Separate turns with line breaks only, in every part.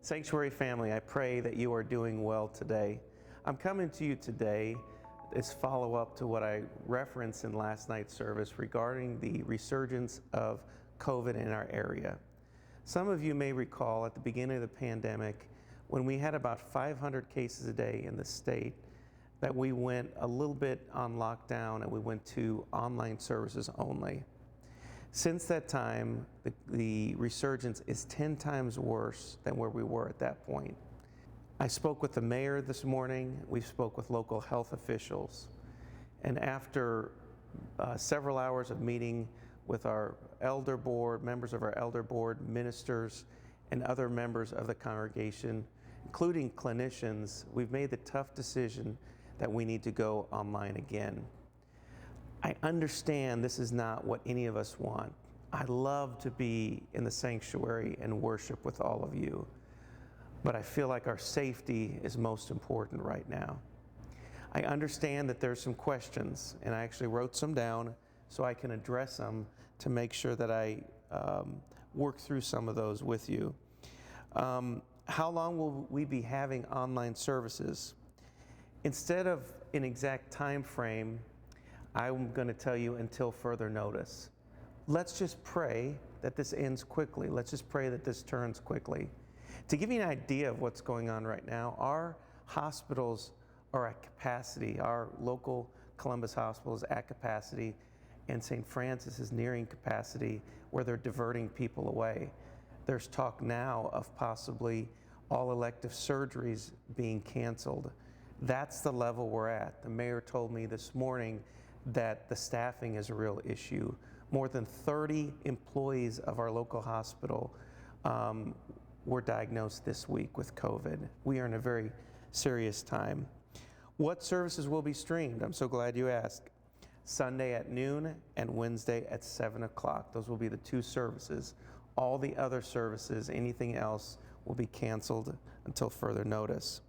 Sanctuary family, I pray that you are doing well today. I'm coming to you today as follow-up to what I referenced in last night's service regarding the resurgence of COVID in our area. Some of you may recall at the beginning of the pandemic, when we had about 500 cases a day in the state, that we went a little bit on lockdown and we went to online services only. Since that time, the resurgence is 10 times worse than where we were at that point. I spoke with the mayor this morning. We spoke with local health officials. And after several hours of meeting with our elder board, members of our elder board, ministers, and other members of the congregation, including clinicians, we've made the tough decision that we need to go online again. I understand this is not what any of us want. I love to be in the sanctuary and worship with all of you, but I feel like our safety is most important right now. I understand that there's some questions, and I actually wrote some down so I can address them to make sure that I work through some of those with you. How long will we be having online services? Instead of an exact time frame, I'm going to tell you until further notice. Let's just pray that this ends quickly. Let's just pray that this turns quickly. To give you an idea of what's going on right now, our hospitals are at capacity. Our local Columbus hospital is at capacity, and St. Francis is nearing capacity where they're diverting people away. There's talk now of possibly all elective surgeries being canceled. That's the level we're at. The mayor told me this morning that the staffing is a real issue. More than 30 employees of our local hospital were diagnosed this week with COVID. We are in a very serious time. What services will be streamed? I'm so glad you asked. Sunday at noon and Wednesday at 7 o'clock. Those will be the two services. All the other services, anything else, will be canceled until further notice.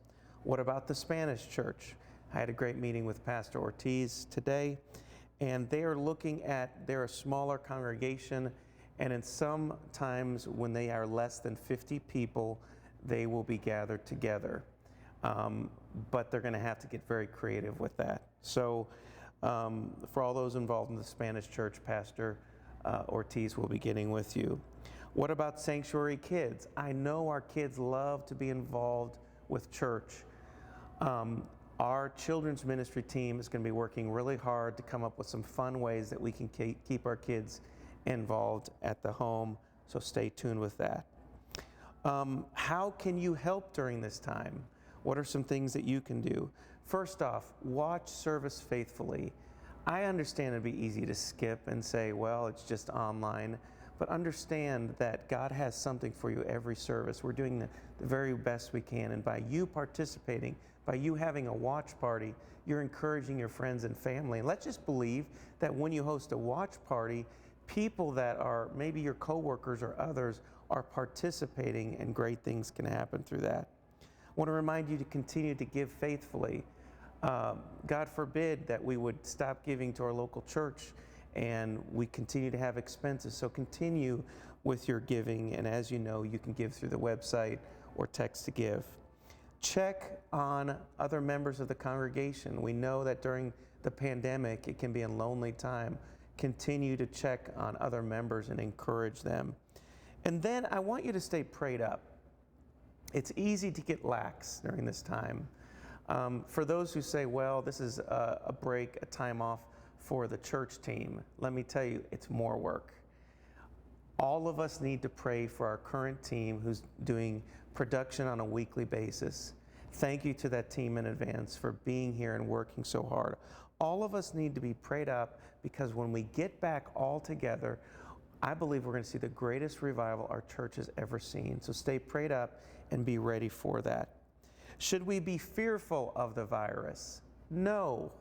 What about the Spanish church? I had a great meeting with Pastor Ortiz today, and they're a smaller congregation, and in some times when they are less than 50 people, they will be gathered together. But they're gonna have to get very creative with that. So for all those involved in the Spanish church, Pastor Ortiz will be getting with you. What about Sanctuary Kids? I know our kids love to be involved with church. Our children's ministry team is going to be working really hard to come up with some fun ways that we can keep our kids involved at the home, so stay tuned with that. How can you help during this time? What are some things that you can do? First off, watch service faithfully. I understand it'd be easy to skip and say, well, it's just online, but understand that God has something for you every service. We're doing the very best we can, and by you participating, by you having a watch party, you're encouraging your friends and family. And let's just believe that when you host a watch party, people that are maybe your coworkers or others are participating, and great things can happen through that. I want to remind you to continue to give faithfully. God forbid that we would stop giving to our local church and we continue to have expenses. So continue with your giving, and as you know, you can give through the website or text to give. Check on other members of the congregation. We know that during the pandemic, it can be a lonely time. Continue to check on other members and encourage them. And then I want you to stay prayed up. It's easy to get lax during this time. For those who say, well, this is a break, a time off for the church team, let me tell you, it's more work. All of us need to pray for our current team who's doing production on a weekly basis. Thank you to that team in advance for being here and working so hard. All of us need to be prayed up, because when we get back all together, I believe we're going to see the greatest revival our church has ever seen. So stay prayed up and be ready for that. Should we be fearful of the virus? No.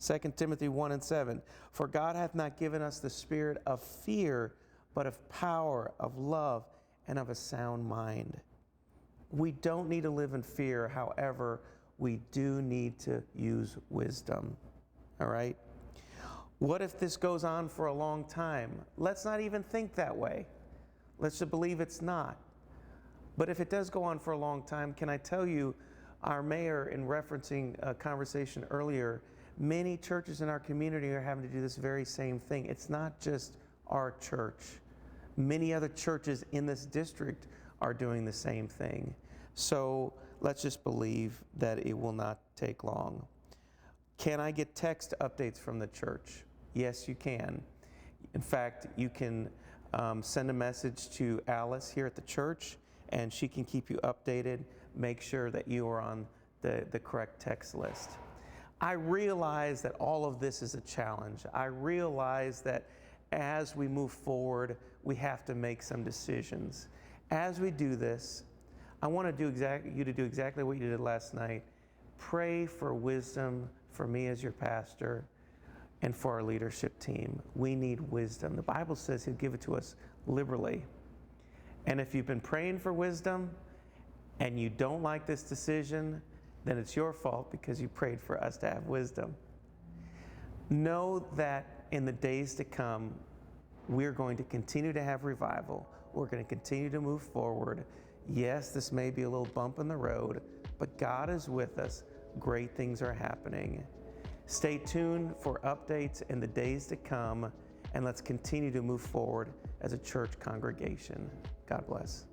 2 Timothy 1:7, for God hath not given us the spirit of fear, but of power, of love, and of a sound mind. We don't need to live in fear. However, we do need to use wisdom. All right? What if this goes on for a long time? Let's not even think that way. Let's just believe it's not. But if it does go on for a long time, can I tell you, our mayor, in referencing a conversation earlier, many churches in our community are having to do this very same thing. It's not just our church. Many other churches in this district are doing the same thing. So let's just believe that it will not take long. Can I get text updates from the church? Yes, you can. In fact, you can send a message to Alice here at the church, and she can keep you updated, make sure that you are on the correct text list. I realize that all of this is a challenge. I realize that as we move forward, we have to make some decisions. As we do this, I want you to do exactly what you did last night. Pray for wisdom for me as your pastor and for our leadership team. We need wisdom. The Bible says He'll give it to us liberally. And if you've been praying for wisdom and you don't like this decision, then it's your fault because you prayed for us to have wisdom. Know that in the days to come, we're going to continue to have revival. We're going to continue to move forward. Yes, this may be a little bump in the road, but God is with us. Great things are happening. Stay tuned for updates in the days to come, and let's continue to move forward as a church congregation. God bless.